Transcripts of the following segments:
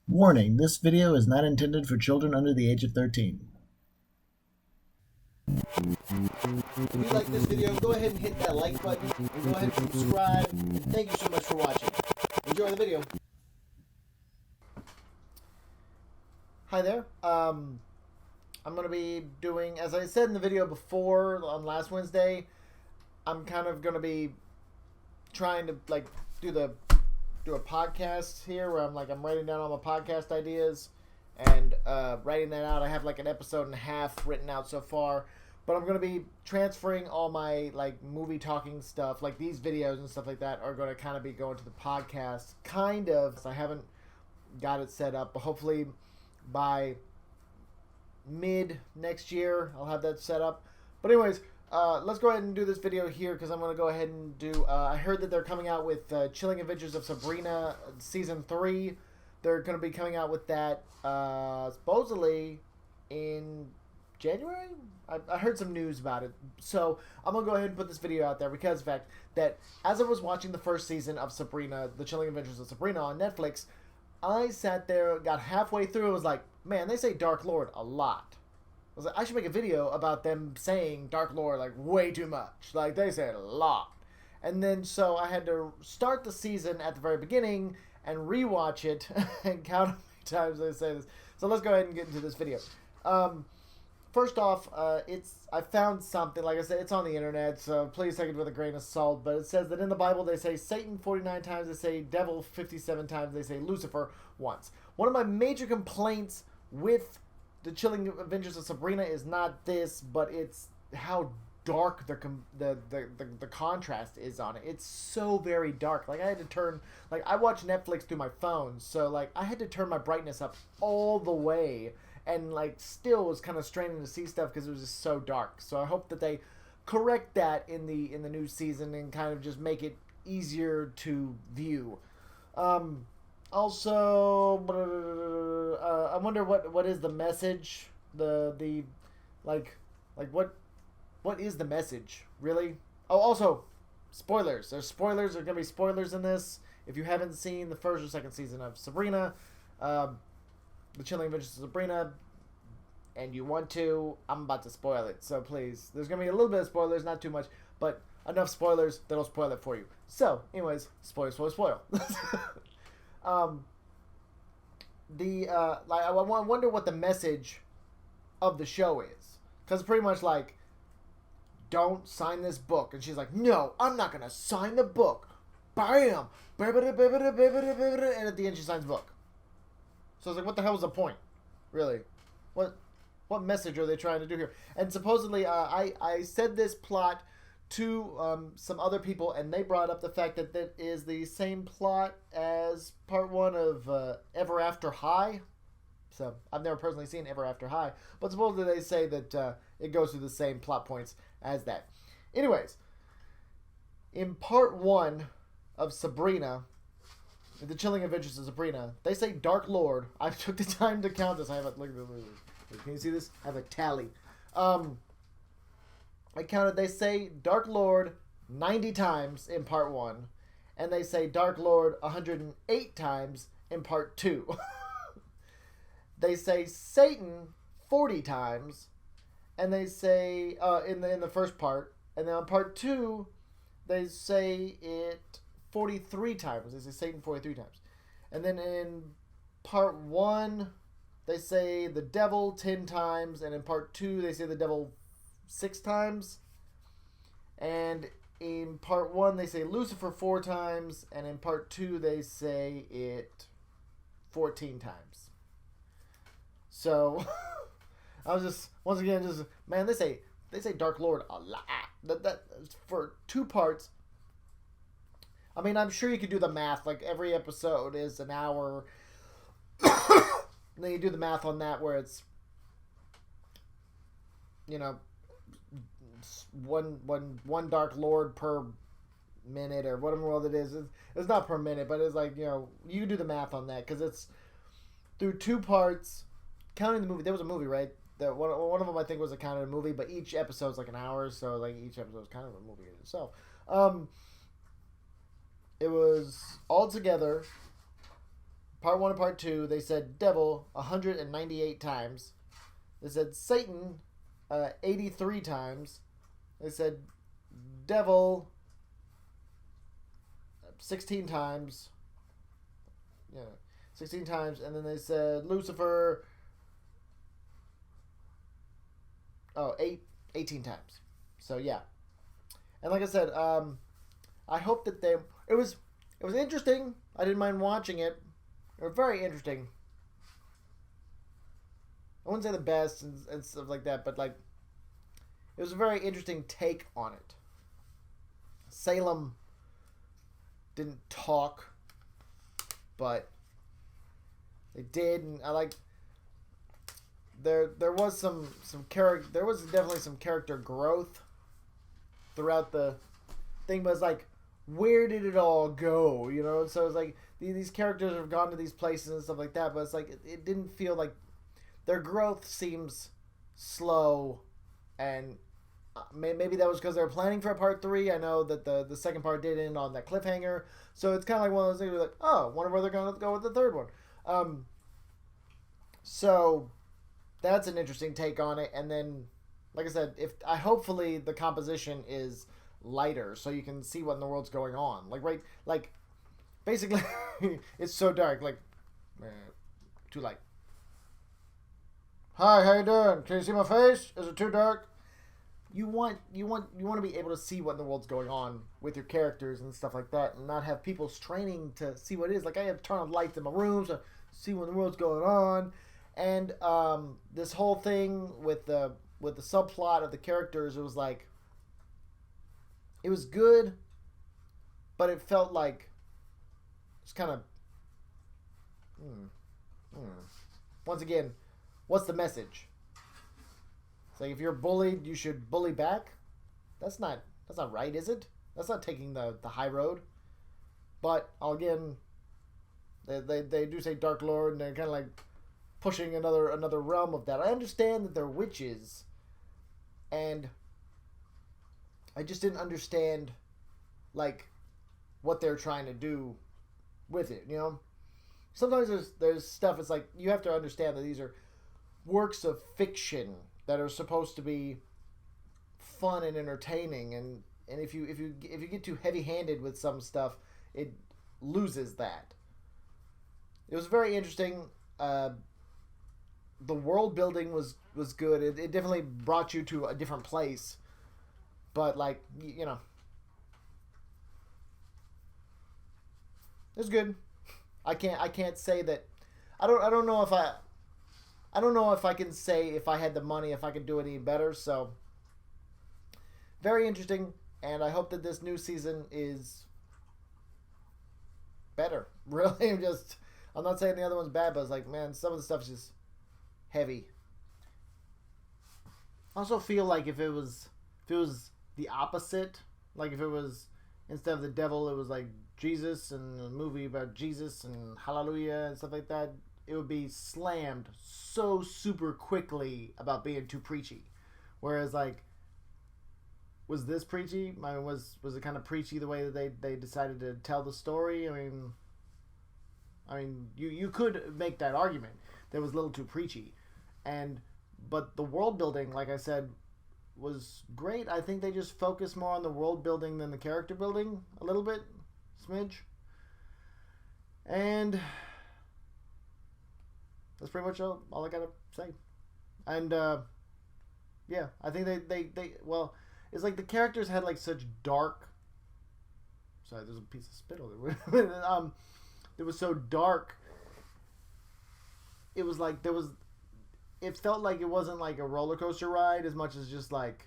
Warning, this video is not intended for children under the age of 13. If you like this video, go ahead and hit that like button and go ahead and subscribe. And thank you so much for watching. Enjoy the video. Hi there. I'm going to be doing, as I said in the video before on last Wednesday, I'm kind of going to be trying to do a podcast here where I'm writing down all my podcast ideas and writing that out. I have like an episode and a half written out so far, but I'm going to be transferring all my movie talking stuff, like these videos and stuff like that are going to kind of be going to the podcast kind of. I haven't got it set up, but hopefully by mid next year I'll have that set up. But anyways, let's go ahead and do this video here because I'm going to go ahead and do... I heard that they're coming out with Chilling Adventures of Sabrina Season 3. They're going to be coming out with that supposedly in January? I heard some news about it. So I'm going to go ahead and put this video out there because of the fact that as I was watching the first season of Sabrina, The Chilling Adventures of Sabrina on Netflix, I sat there, got halfway through, and was like, man, they say Dark Lord a lot. I was like, I should make a video about them saying Dark Lord like way too much. Like, they say it a lot. And then so I had to start the season at the very beginning and rewatch it and count how many times they say this. So let's go ahead and get into this video. First off, I found something, like I said, it's on the internet, so please take it with a grain of salt, but it says that in the Bible they say Satan 49 times, they say devil 57 times, they say Lucifer once. One of my major complaints with the Chilling Adventures of Sabrina is not this, but it's how dark the contrast is on it. It's so very dark. Like, I had to turn, I watch Netflix through my phone, so I had to turn my brightness up all the way, and still was kind of straining to see stuff because it was just so dark. So I hope that they correct that in the new season and kind of just make it easier to view. Also, I wonder what is the message? What is the message really? Oh, also, spoilers. There's spoilers. There's gonna be spoilers in this. If you haven't seen the first or second season of Sabrina, The Chilling Adventures of Sabrina, and you want to, I'm about to spoil it. So please, there's gonna be a little bit of spoilers, not too much, but enough spoilers that'll spoil it for you. So, anyways, spoil. I wonder what the message of the show is, because it's pretty much like, don't sign this book, and she's like, no, I'm not gonna sign the book. Bam, and at the end she signs the book. So I was like, what the hell was the point? Really? What message are they trying to do here? And supposedly, I said this plot to some other people, and they brought up the fact that that is the same plot as part one of Ever After High. So I've never personally seen Ever After High, but supposedly they say that it goes through the same plot points as that. Anyways, in part one of Sabrina, The Chilling Adventures of Sabrina, they say Dark Lord. I took the time to count this. I have a look at this. Can you see this? I have a tally. I counted. They say Dark Lord 90 times in part one, and they say Dark Lord 108 times in part two. They say Satan 40 times, and they say in the first part, and then on part two, they say it 43 times. They say Satan 43 times. And then in part one, they say the devil 10 times. And in part two, they say the devil 6 times. And in part one, they say Lucifer 4 times. And in part two, they say it 14 times. So, I was just, once again, man, they say Dark Lord a lot. That for 2 parts. I mean, I'm sure you could do the math. Like, every episode is an hour. And then you do the math on that where it's, one Dark Lord per minute or whatever world it is. It's not per minute, but it's you can do the math on that because it's through 2 parts. Counting the movie, there was a movie, right? That one of them I think was a counted movie, but each episode's like an hour, so each episode is kind of a movie in itself. It was all together part one and part two, they said devil 198 times. They said Satan 83 times. They said devil 16 times. Yeah, 16 times. And then they said Lucifer 18 times. So yeah. And like I said, I hope that it was interesting. I didn't mind watching it. It was very interesting. I wouldn't say the best and stuff like that, but like it was a very interesting take on it. Salem didn't talk, but they did, and I like there was some character, there was definitely some character growth throughout the thing, but it's like, where did it all go, you know? So it's like these characters have gone to these places and stuff like that, but it's like it didn't feel like their growth seems slow, and maybe that was because they were planning for a part 3. I know that the second part did end on that cliffhanger, so it's kind of like one of those things where like, oh, wonder where they're going to go with the third one. So that's an interesting take on it. And then, like I said, hopefully the composition is lighter, so you can see what in the world's going on. Like basically, it's so dark. Like, too light. Hi, how you doing? Can you see my face? Is it too dark? You want to be able to see what in the world's going on with your characters and stuff like that, and not have people straining to see what it is. Like, I have to turn on lights in my room to see what in the world's going on, and this whole thing with the subplot of the characters, it was like, it was good, but it felt like it's kind of once again, what's the message? It's like, if you're bullied, you should bully back. That's not right, is it? That's not taking the high road. But again, they do say Dark Lord, and they're kind of like pushing another realm of that. I understand that they're witches, and I just didn't understand like what they're trying to do with it. You know, sometimes there's stuff. It's like, you have to understand that these are works of fiction that are supposed to be fun and entertaining, and if you get too heavy-handed with some stuff, it loses that. It was very interesting. The world building was good. It definitely brought you to a different place, but like, you know, it's good. I can't say that. I don't know if I can say, if I had the money, if I could do it any better. So, very interesting, and I hope that this new season is better. Really, I'm not saying the other one's bad, but it's like, man, some of the stuff's just heavy. I also feel like if it was the opposite, like if it was, instead of the devil, it was like Jesus, and a movie about Jesus and hallelujah and stuff like that, it would be slammed so super quickly about being too preachy. Whereas, like, was this preachy? I mean, was it kind of preachy the way that they decided to tell the story? I mean, you could make that argument that it was a little too preachy, but the world building, like I said, was great. I think they just focused more on the world building than the character building a little bit, smidge, and that's pretty much all I gotta say. And yeah, I think they well, it's like the characters had like such dark. Sorry, there's a piece of spit over there. It was so dark. It was like it felt like it wasn't like a roller coaster ride as much as just like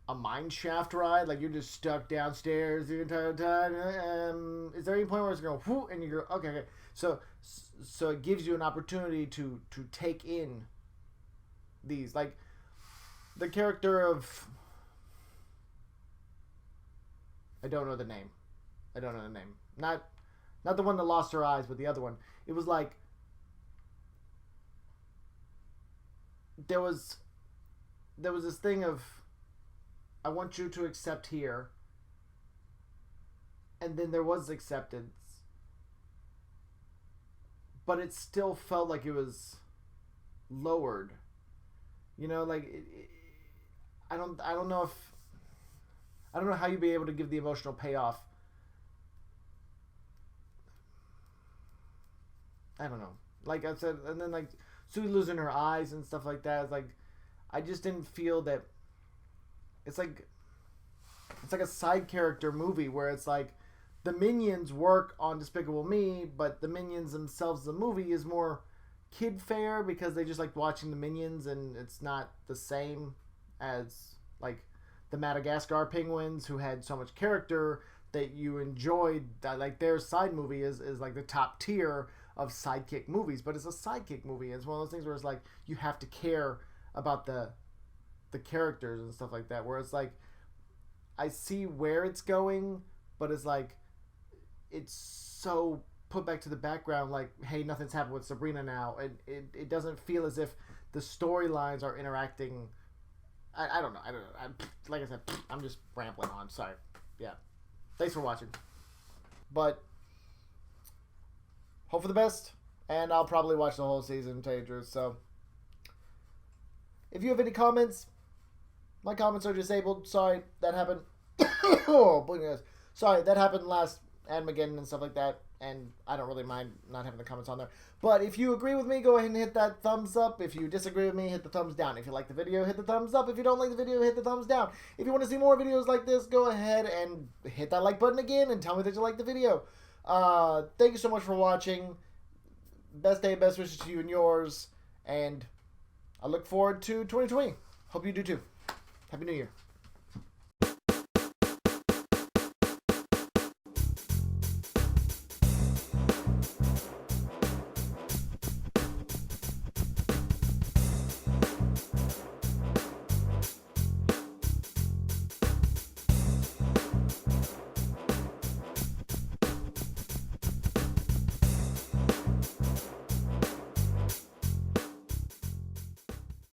a mine shaft ride. Like, you're just stuck downstairs the entire time. Is there any point where it's going whoo, and you go, okay. So it gives you an opportunity to take in these, like the character of, I don't know the name. Not the one that lost her eyes, but the other one. It was like there was this thing of, I want you to accept here, and then there was acceptance, but it still felt like it was lowered. You know, like I don't know how you'd be able to give the emotional payoff. I don't know. Like I said, and then like Sue losing her eyes and stuff like that. It's like I just didn't feel that. It's like a side character movie where it's like the minions work on Despicable Me, but the minions themselves, the movie is more kid fare because they just like watching the minions, and it's not the same as like the Madagascar penguins who had so much character that you enjoyed. That like their side movie is like the top tier of sidekick movies, but it's a sidekick movie. It's one of those things where it's like you have to care about the characters and stuff like that. Where it's like I see where it's going, but it's like it's so put back to the background. Like, hey, nothing's happened with Sabrina now, and it doesn't feel as if the storylines are interacting. I don't know. Like I said, I'm just rambling on. Sorry. Yeah. Thanks for watching. But hope for the best, and I'll probably watch the whole season, to tell you the truth. So, if you have any comments, my comments are disabled. Sorry, that happened. Oh, goodness. Sorry, that happened last Armageddon and stuff like that, and I don't really mind not having the comments on there. But if you agree with me, go ahead and hit that thumbs up. If you disagree with me, hit the thumbs down. If you like the video, hit the thumbs up. If you don't like the video, hit the thumbs down. If you want to see more videos like this, go ahead and hit that like button again and tell me that you like the video. Thank you so much for watching. Best day, best wishes to you and yours. And I look forward to 2020. Hope you do too. Happy New Year.